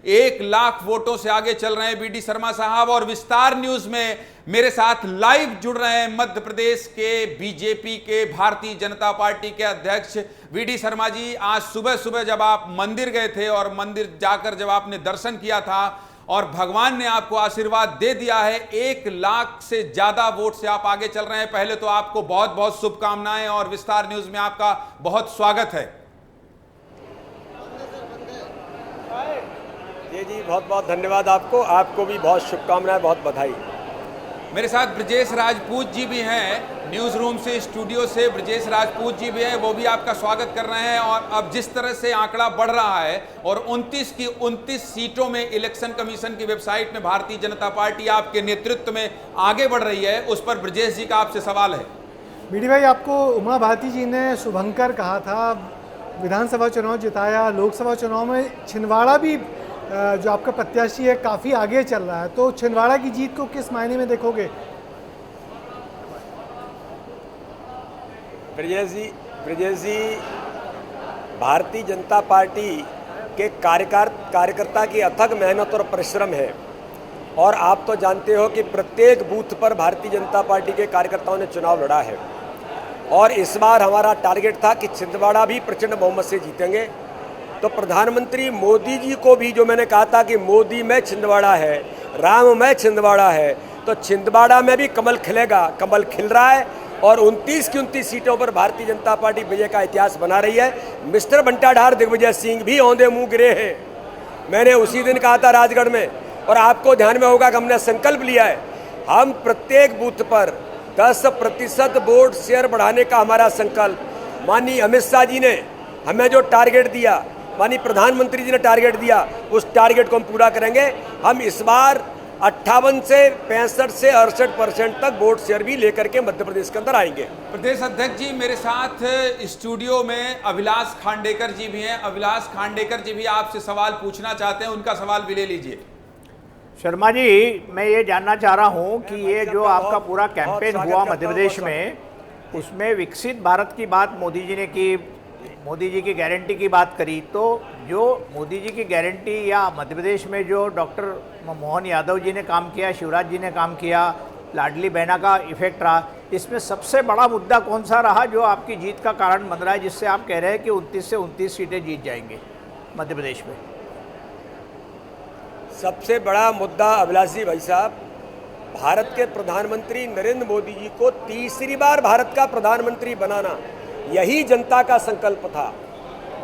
1 लाख वोटों से आगे चल रहे हैं बीडी शर्मा साहब। और विस्तार न्यूज में मेरे साथ लाइव जुड़ रहे हैं मध्य प्रदेश के बीजेपी के भारतीय जनता पार्टी के अध्यक्ष वीडी शर्मा जी। आज सुबह सुबह जब आप मंदिर गए थे और मंदिर जाकर जब आपने दर्शन किया था और भगवान ने आपको आशीर्वाद दे दिया है, 1 लाख से ज्यादा वोट से आप आगे चल रहे हैं, पहले तो आपको बहुत बहुत शुभकामनाएं और विस्तार न्यूज में आपका बहुत स्वागत है। जी बहुत बहुत धन्यवाद आपको भी बहुत शुभकामनाएं, बहुत बधाई। मेरे साथ ब्रजेश राजपूत जी भी हैं, न्यूज़ रूम से, स्टूडियो से ब्रजेश राजपूत जी भी हैं, वो भी आपका स्वागत कर रहे हैं। और अब जिस तरह से आंकड़ा बढ़ रहा है और 29 की 29 सीटों में इलेक्शन कमीशन की वेबसाइट में भारतीय जनता पार्टी आपके नेतृत्व में आगे बढ़ रही है, उस पर ब्रजेश जी का आपसे सवाल है। बीडी भाई, आपको उमा भारती जी ने शुभंकर कहा था, विधानसभा चुनाव जिताया, लोकसभा चुनाव में छिंदवाड़ा भी जो आपका प्रत्याशी है काफ़ी आगे चल रहा है, तो छिंदवाड़ा की जीत को किस मायने में देखोगे? ब्रजेश जी भारतीय जनता पार्टी के कार्यकर्ता की अथक मेहनत और परिश्रम है। और आप तो जानते हो कि प्रत्येक बूथ पर भारतीय जनता पार्टी के कार्यकर्ताओं ने चुनाव लड़ा है। और इस बार हमारा टारगेट था कि छिंदवाड़ा भी प्रचंड बहुमत से जीतेंगे। तो प्रधानमंत्री मोदी जी को भी जो मैंने कहा था कि मोदी में छिंदवाड़ा है, राम में छिंदवाड़ा है, तो छिंदवाड़ा में भी कमल खिलेगा, कमल खिल रहा है। और 29 की 29 सीटों पर भारतीय जनता पार्टी विजय का इतिहास बना रही है। मिस्टर बंटाढार दिग्विजय सिंह भी औंधे मुंह गिरे हैं। मैंने उसी दिन कहा था राजगढ़ में, और आपको ध्यान में होगा कि हमने संकल्प लिया है, हम प्रत्येक बूथ पर 10% वोट शेयर बढ़ाने का हमारा संकल्प। माननीय अमित शाह जी ने हमें जो टारगेट दिया, माननीय प्रधानमंत्री जी ने टारगेट दिया, उस टारगेट को हम पूरा करेंगे। हम इस बार 58 से 65 से 68% तक वोट शेयर भी लेकर के मध्य प्रदेश के अंदर आएंगे। प्रदेश अध्यक्ष जी, मेरे साथ स्टूडियो में अभिलाष खांडेकर जी भी हैं। अभिलाष खांडेकर जी भी आपसे सवाल पूछना चाहते हैं, उनका सवाल भी ले लीजिए। शर्मा जी, मैं ये जानना चाह रहा हूँ कि ये जो आपका पूरा कैंपेन हुआ मध्य प्रदेश में, उसमें विकसित भारत की बात मोदी जी ने की, मोदी जी की गारंटी की बात करी, तो जो मोदी जी की गारंटी या मध्य प्रदेश में जो डॉक्टर मोहन यादव जी ने काम किया, शिवराज जी ने काम किया, लाडली बहना का इफेक्ट रहा, इसमें सबसे बड़ा मुद्दा कौन सा रहा जो आपकी जीत का कारण बन रहा है, जिससे आप कह रहे हैं कि 29 से 29 सीटें जीत जाएंगे मध्य प्रदेश में? सबसे बड़ा मुद्दा अभिलाषी भाई साहब, भारत के प्रधानमंत्री नरेंद्र मोदी जी को तीसरी बार भारत का प्रधानमंत्री बनाना, यही जनता का संकल्प था।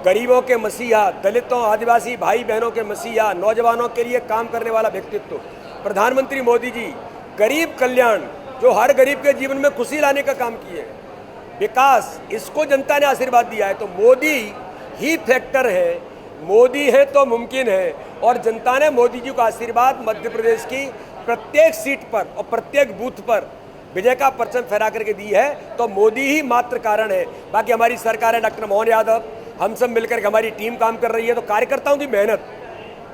गरीबों के मसीहा, दलितों, आदिवासी भाई बहनों के मसीहा, नौजवानों के लिए काम करने वाला व्यक्तित्व प्रधानमंत्री मोदी जी। गरीब कल्याण, जो हर गरीब के जीवन में खुशी लाने का काम किए, विकास, इसको जनता ने आशीर्वाद दिया है। तो मोदी ही फैक्टर है, मोदी है तो मुमकिन है। और जनता ने मोदी जी को आशीर्वाद मध्य प्रदेश की प्रत्येक सीट पर और प्रत्येक बूथ पर विजय का परचम फहरा करके दी है। तो मोदी ही मात्र कारण है। बाकी हमारी सरकार है, डॉक्टर मोहन यादव, हम सब मिलकर हमारी टीम काम कर रही है। तो कार्यकर्ताओं की मेहनत,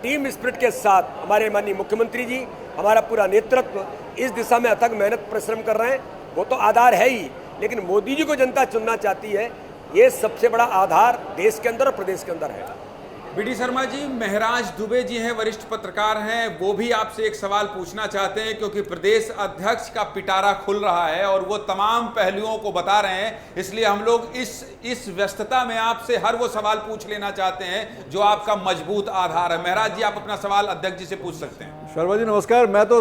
टीम स्पिरिट के साथ हमारे माननीय मुख्यमंत्री जी, हमारा पूरा नेतृत्व इस दिशा में अथक मेहनत परिश्रम कर रहे हैं। वो तो आधार है ही, लेकिन मोदी जी को जनता चुनना चाहती है, ये सबसे बड़ा आधार देश के अंदर और प्रदेश के अंदर है। बीडी शर्मा जी, महराज दुबे जी हैं, वरिष्ठ पत्रकार हैं, वो भी आपसे एक सवाल पूछना चाहते हैं, क्योंकि प्रदेश अध्यक्ष का पिटारा खुल रहा है और वो तमाम पहलुओं को बता रहे हैं, इसलिए हम लोग इस व्यस्तता में आपसे हर वो सवाल पूछ लेना चाहते हैं जो आपका मजबूत आधार है। महराज जी, आप अपना सवाल अध्यक्ष जी से पूछ सकते हैं। शर्मा जी नमस्कार। मैं तो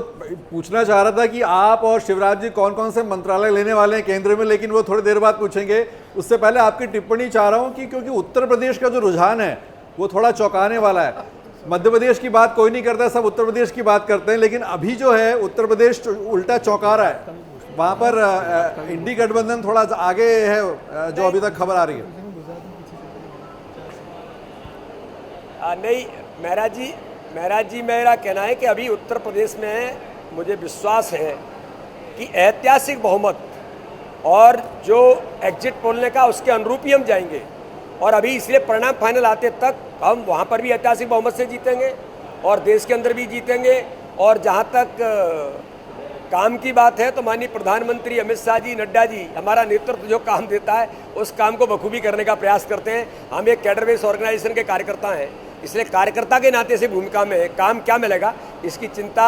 पूछना चाह रहा था कि आप और शिवराज जी कौन कौन से मंत्रालय लेने वाले हैं केंद्र में, लेकिन वो थोड़ी देर बाद पूछेंगे। उससे पहले आपकी टिप्पणी चाह रहा हूँ कि क्योंकि उत्तर प्रदेश का जो रुझान है वो थोड़ा चौंकाने वाला है। मध्य प्रदेश की बात कोई नहीं करता, सब उत्तर प्रदेश की बात करते हैं, लेकिन अभी जो है उत्तर प्रदेश उल्टा चौंका रहा है। वहाँ पर इंडी गठबंधन थोड़ा आगे है, जो अभी तक खबर आ रही है। नहीं महराज जी, मेरा कहना है कि अभी उत्तर प्रदेश में मुझे विश्वास है कि ऐतिहासिक बहुमत, और जो एग्जिट पोल का उसके अनुरूप ही हम जाएंगे। और अभी इसलिए परिणाम फाइनल आते तक हम वहाँ पर भी ऐतिहासिक बहुमत से जीतेंगे और देश के अंदर भी जीतेंगे। और जहाँ तक काम की बात है तो माननीय प्रधानमंत्री अमित शाह जी, नड्डा जी, हमारा नेतृत्व जो काम देता है उस काम को बखूबी करने का प्रयास करते हैं। हम एक कैडर बेस ऑर्गेनाइजेशन के कार्यकर्ता हैं, इसलिए कार्यकर्ता के नाते से भूमिका में काम क्या मिलेगा इसकी चिंता,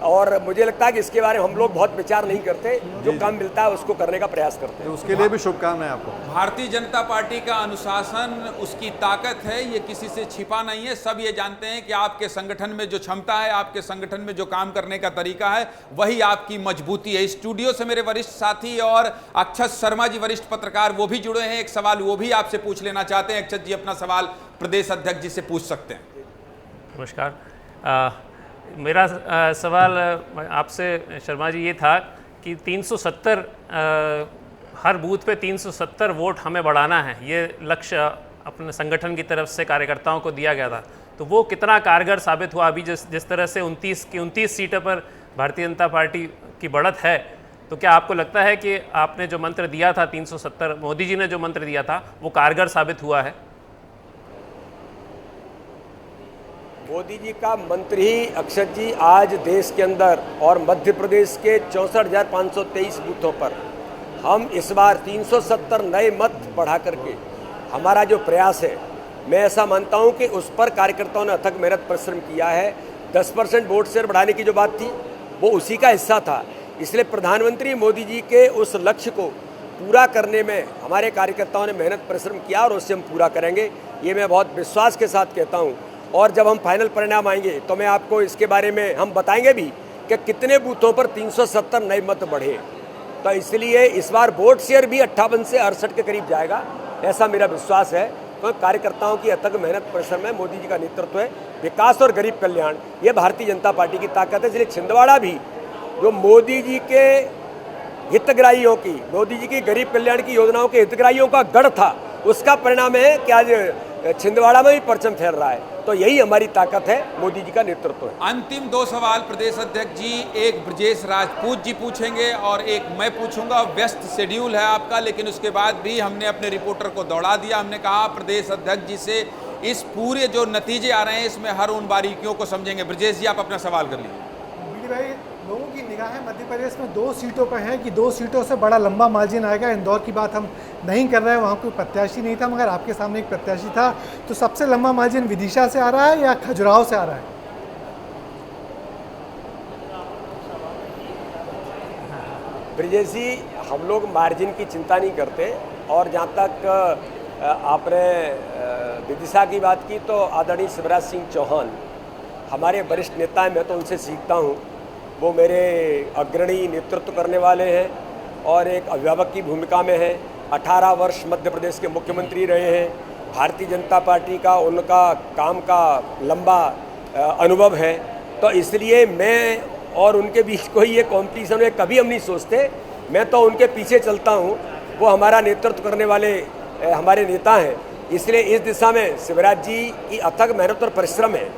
और मुझे लगता है कि इसके बारे में हम लोग बहुत विचार नहीं करते, जो काम मिलता है उसको करने का प्रयास करते हैं। तो उसके लिए भी शुभकामनाएं आपको। भारतीय जनता पार्टी का अनुशासन उसकी ताकत है, ये किसी से छिपा नहीं है। सब ये जानते हैं कि आपके संगठन में जो क्षमता है, आपके संगठन में जो काम करने का तरीका है, वही आपकी मजबूती है। स्टूडियो से मेरे वरिष्ठ साथी और अक्षत शर्मा जी वरिष्ठ पत्रकार वो भी जुड़े हैं। एक सवाल वो भी आपसे पूछ लेना चाहते हैं। अक्षत जी अपना सवाल प्रदेश अध्यक्ष जी से पूछ सकते हैं। नमस्कार। मेरा सवाल आपसे शर्मा जी ये था कि 370 हर बूथ पे 370 वोट हमें बढ़ाना है, ये लक्ष्य अपने संगठन की तरफ से कार्यकर्ताओं को दिया गया था। तो वो कितना कारगर साबित हुआ? अभी जिस तरह से 29 सीटों पर भारतीय जनता पार्टी की बढ़त है, तो क्या आपको लगता है कि आपने जो मंत्र दिया था 370, मोदी जी ने जो मंत्र दिया था, वो कारगर साबित हुआ है? मोदी जी का मंत्र ही अक्षत जी आज देश के अंदर और मध्य प्रदेश के 64,523 बूथों पर हम इस बार 370 नए मत बढ़ा करके हमारा जो प्रयास है, मैं ऐसा मानता हूं कि उस पर कार्यकर्ताओं ने अथक मेहनत परिश्रम किया है। 10% वोट शेयर बढ़ाने की जो बात थी वो उसी का हिस्सा था। इसलिए प्रधानमंत्री मोदी जी के उस लक्ष्य को पूरा करने में हमारे कार्यकर्ताओं ने मेहनत परिश्रम किया और उससे हम पूरा करेंगे, ये मैं बहुत विश्वास के साथ कहता हूँ। और जब हम फाइनल परिणाम आएंगे तो मैं आपको इसके बारे में हम बताएंगे भी कि कितने बूथों पर 370 नए मत बढ़े। तो इसलिए इस बार वोट शेयर भी 58 से 68 के करीब जाएगा, ऐसा मेरा विश्वास है। तो कार्यकर्ताओं की अथक मेहनत परिश्रम है, मोदी जी का नेतृत्व है, विकास और गरीब कल्याण, ये भारतीय जनता पार्टी की ताकत है। इसलिए छिंदवाड़ा भी जो मोदी जी के हितग्राहियों की, मोदी जी की गरीब कल्याण की योजनाओं के हितग्राहियों का गढ़ था, उसका परिणाम है कि आज छिंदवाड़ा में भी परचम फैल रहा है। तो यही हमारी ताकत है, मोदी जी का नेतृत्व है। अंतिम 2 सवाल प्रदेश अध्यक्ष जी, एक ब्रजेश राजपूत जी पूछेंगे और एक मैं पूछूंगा। व्यस्त शेड्यूल है आपका, लेकिन उसके बाद भी हमने अपने रिपोर्टर को दौड़ा दिया। हमने कहा प्रदेश अध्यक्ष जी से इस पूरे जो नतीजे आ रहे हैं इसमें हर उन बारीकियों को समझेंगे। ब्रजेश जी आप अपना सवाल कर लीजिए। बीडी भाई, लोगों की निगाहें मध्य प्रदेश में 2 सीटों पर हैं कि 2 सीटों से बड़ा लंबा मार्जिन आएगा। इंदौर की बात हम नहीं कर रहे हैं, वहाँ कोई प्रत्याशी नहीं था, मगर आपके सामने एक प्रत्याशी था। तो सबसे लंबा मार्जिन विदिशा से आ रहा है या खजुराहो से आ रहा है? ब्रजेश जी, हम लोग मार्जिन की चिंता नहीं करते। और जहाँ तक आपने विदिशा की बात की, तो आदरणीय शिवराज सिंह चौहान हमारे वरिष्ठ नेता हैं, मैं तो उनसे सीखता हूँ। वो मेरे अग्रणी नेतृत्व करने वाले हैं और एक अभिभावक की भूमिका में हैं। 18 वर्ष मध्य प्रदेश के मुख्यमंत्री रहे हैं। भारतीय जनता पार्टी का उनका काम का लंबा अनुभव है। तो इसलिए मैं और उनके बीच कोई ये कॉम्पिटिशन है कभी हम नहीं सोचते। मैं तो उनके पीछे चलता हूँ, वो हमारा नेतृत्व करने वाले हमारे नेता हैं। इसलिए इस दिशा में शिवराज जी की अथक मेहनत और परिश्रम है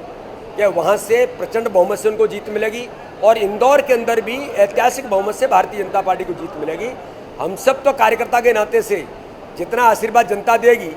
कि वहाँ से प्रचंड बहुमत से उनको जीत मिलेगी और इंदौर के अंदर भी ऐतिहासिक बहुमत से भारतीय जनता पार्टी को जीत मिलेगी। हम सब तो कार्यकर्ता के नाते से जितना आशीर्वाद जनता देगी,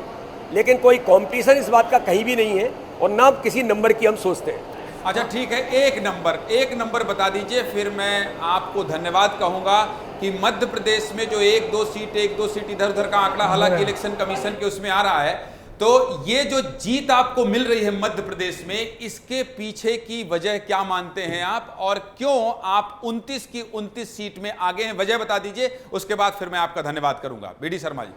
लेकिन कोई कंपटीशन इस बात का कहीं भी नहीं है और ना किसी नंबर की हम सोचते हैं। अच्छा ठीक है, एक नंबर बता दीजिए, फिर मैं आपको धन्यवाद कहूंगा कि मध्य प्रदेश में जो 1-2 सीट इधर उधर का आंकड़ा हालांकि इलेक्शन कमीशन के उसमें आ रहा है, तो ये जो जीत आपको मिल रही है मध्य प्रदेश में, इसके पीछे की वजह क्या मानते हैं आप, और क्यों आप 29 की 29 सीट में आगे हैं? वजह बता दीजिए, उसके बाद फिर मैं आपका धन्यवाद करूंगा। बीडी शर्मा जी।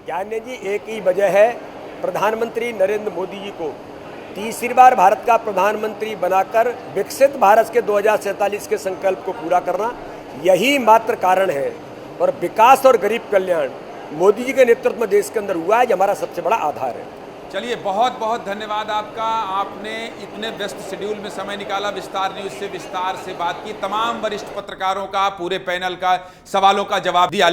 ज्ञानी जी, एक ही वजह है, प्रधानमंत्री नरेंद्र मोदी जी को तीसरी बार भारत का प्रधानमंत्री बनाकर विकसित भारत के 2047 के संकल्प को पूरा करना, यही मात्र कारण है। और विकास और गरीब कल्याण मोदी जी के नेतृत्व में देश के अंदर हुआ है, जो हमारा सबसे बड़ा आधार है। चलिए, बहुत बहुत धन्यवाद आपका। आपने इतने व्यस्त शेड्यूल में समय निकाला, विस्तार न्यूज से विस्तार से बात की, तमाम वरिष्ठ पत्रकारों का, पूरे पैनल का सवालों का जवाब दिया।